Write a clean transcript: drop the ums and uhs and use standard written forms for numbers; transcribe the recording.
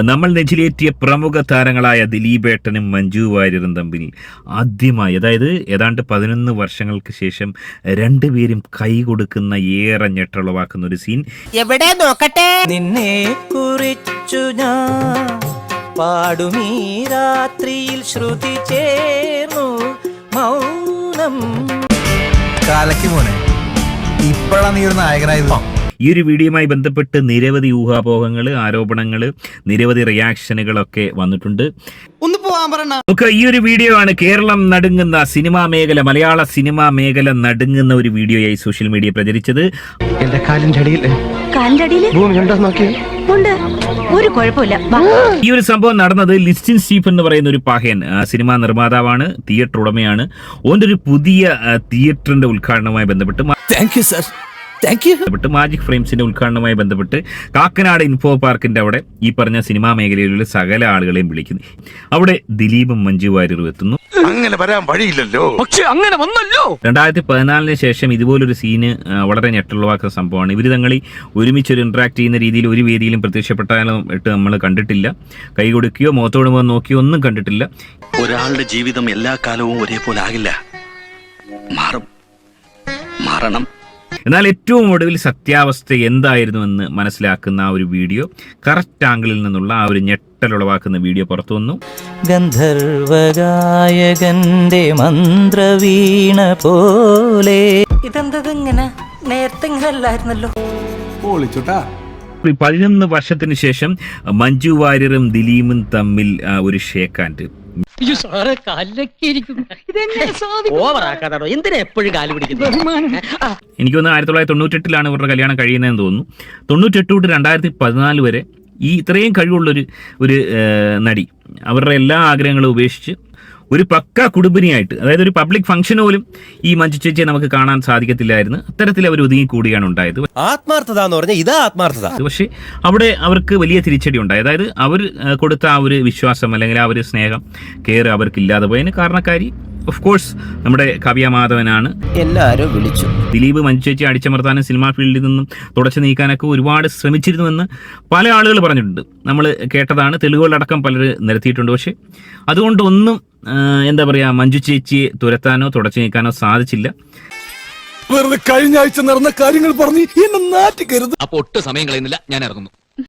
നമ്മൾ നെഞ്ചിലേറ്റിയ പ്രമുഖ താരങ്ങളായ ദിലീപേട്ടനും മഞ്ജു വാര്യരും തമ്മിൽ ആദ്യമായി, അതായത് ഏതാണ്ട് 11 വർഷങ്ങൾക്ക് ശേഷം രണ്ടുപേരും കൈ കൊടുക്കുന്ന ഏറെ ഞെട്ടുളവാക്കുന്ന ഒരു സീൻ. എവിടെ നോക്കട്ടെ, നിന്നെ കുറിച്ചു ഞാൻ പാടുമീ രാത്രിയിൽ ശ്രുതി ചേർന്നു മൗനം. കാലയ്ക്ക് മോനെ ഇപ്പോഴാണ് നീ ഒരു നായകനായത്. ഈ ഒരു വീഡിയോയുമായി ബന്ധപ്പെട്ട് നിരവധി ഊഹാപോഹങ്ങൾ, ആരോപണങ്ങൾ, നിരവധി റിയാക്ഷനുകളൊക്കെ വന്നിട്ടുണ്ട്. ഒന്ന് പോവാൻ പറഞ്ഞ നമുക്ക് ഈ ഒരു വീഡിയോ ആണ് കേരളം നടുങ്ങുന്ന സിനിമാ മേഖല, മലയാള സിനിമാ മേഖല നടുങ്ങുന്ന ഒരു വീഡിയോയായി സോഷ്യൽ മീഡിയ പ്രചരിച്ചത്. എന്റെ കാലിന്റെ അടിയിൽ ഭൂമി ഉണ്ടോ നോക്കി ഒരു കുഴപ്പമില്ല. ഈ ഒരു സംഭവം നടന്നത് ലിസ്റ്റിൻ സ്റ്റീഫൻ എന്ന് പറയുന്ന ഒരു പഹയൻ സിനിമാ നിർമ്മാതാവാണ്, തിയേറ്റർ ഉടമയാണ്. ഓൻ്റെ ഒരു പുതിയ തിയേറ്ററിന്റെ ഉദ്ഘാടനവുമായി ബന്ധപ്പെട്ട് മാജിക് ഫ്രെയിംസിന്റെ ഉദ്ഘാടനവുമായി ബന്ധപ്പെട്ട് കാക്കനാട് ഇൻഫോ പാർക്കിന്റെ അവിടെ ഈ പറഞ്ഞ സിനിമാ മേഖലയിലുള്ള സകല ആളുകളെയും വിളിക്കുന്നു. അവിടെ ദിലീപും മഞ്ജു വാര്യരും എത്തുന്നു. അങ്ങനെ വരാൻ വഴിയില്ലല്ലോ, പക്ഷെ അങ്ങനെ വന്നല്ലോ. 2014 ശേഷം ഇതുപോലൊരു സീന് വളരെ ഞെട്ടുളവാക്കുന്ന സംഭവമാണ്. ഇവർ തങ്ങളി ഒരുമിച്ചൊരു ഇന്ററാക്ട് ചെയ്യുന്ന രീതിയിൽ ഒരു വേദിയിലും പ്രത്യക്ഷപ്പെട്ടാലും നമ്മൾ കണ്ടിട്ടില്ല. കൈ കൊടുക്കുകയോ മുഖത്തോട് മുഖം നോക്കിയോ ഒന്നും കണ്ടിട്ടില്ല. ഒരാളുടെ ജീവിതം എല്ലാ കാലവും ഒരേപോലെ ആകില്ല, മാറണം. എന്നാൽ ഏറ്റവും ഒടുവിൽ സത്യാവസ്ഥ എന്തായിരുന്നുവെന്ന് മനസ്സിലാക്കുന്ന ആ ഒരു വീഡിയോ, കറക്റ്റ് ആംഗിളിൽ നിന്നുള്ള ആ ഒരു ഞെട്ടലുളവാക്കുന്ന വീഡിയോ പുറത്തു വന്നു. ഗന്ധർവഗായകന്റെ മന്ത്രവീണ പോലെ. ഇതെന്തങ്ങനെ നേരത്തെ ഇങ്ങനെ അല്ലായിരുന്നല്ലോ. 11 വർഷത്തിന് ശേഷം മഞ്ജു വാര്യരും ദിലീപും തമ്മിൽ ഒരു ഷേക്ക് ഹാൻഡ്. എനിക്ക് തോന്നുന്നു 1998 ഇവരുടെ കല്യാണം കഴിയുന്നതെന്ന് തോന്നുന്നു. 98 തൊട്ട് 2014 വരെ ഈ ഇത്രയും കഴിവുള്ളൊരു നടി അവരുടെ എല്ലാ ആഗ്രഹങ്ങളും ഉപേക്ഷിച്ച് ഒരു പക്ക കുടുംബിനിയായിട്ട്, അതായത് ഒരു പബ്ലിക് ഫംഗ്ഷൻ പോലും ഈ മഞ്ജു ചേച്ചിയെ നമുക്ക് കാണാൻ സാധിക്കത്തില്ലായിരുന്നു. അത്തരത്തിൽ അവർ ഒതുങ്ങി കൂടിയാണ് ഉണ്ടായത്. ആത്മാർത്ഥത എന്ന് പറഞ്ഞാൽ ഇതാ ആത്മാർത്ഥത. പക്ഷേ അവിടെ അവർക്ക് വലിയ തിരിച്ചടി ഉണ്ടായി. അതായത് അവർ കൊടുത്ത ആ ഒരു വിശ്വാസം അല്ലെങ്കിൽ ആ ഒരു സ്നേഹം, കെയർ അവർക്കില്ലാതെ പോയതിന് കാരണക്കാരി ഓഫ് കോഴ്സ് നമ്മുടെ കാവ്യ മാധവനാണ്. എല്ലാരും വിളിച്ചു. ദിലീപ് മഞ്ജു ചേച്ചി അടിച്ചമർത്താനും സിനിമാ ഫീൽഡിൽ നിന്നും തുടച്ചു നീക്കാനൊക്കെ ഒരുപാട് ശ്രമിച്ചിരുന്നുവെന്ന് പല ആളുകൾ പറഞ്ഞിട്ടുണ്ട്. നമ്മൾ കേട്ടതാണ്, തെളിവുകളടക്കം പലർ നിരത്തിയിട്ടുണ്ട്. പക്ഷെ അതുകൊണ്ടൊന്നും എന്താ പറയുക, മഞ്ജു ചേച്ചിയെ തുരത്താനോ തുടച്ചു നീക്കാനോ സാധിച്ചില്ല. വെറുതെ കഴിഞ്ഞ ആഴ്ച നടന്ന കാര്യങ്ങൾ പറഞ്ഞ് എന്നെ നാറ്റിക്കരുത്. അപ്പൊ ഒട്ടും സമയം കളയുന്നില്ല, ഞാൻ ഇറങ്ങുന്നു.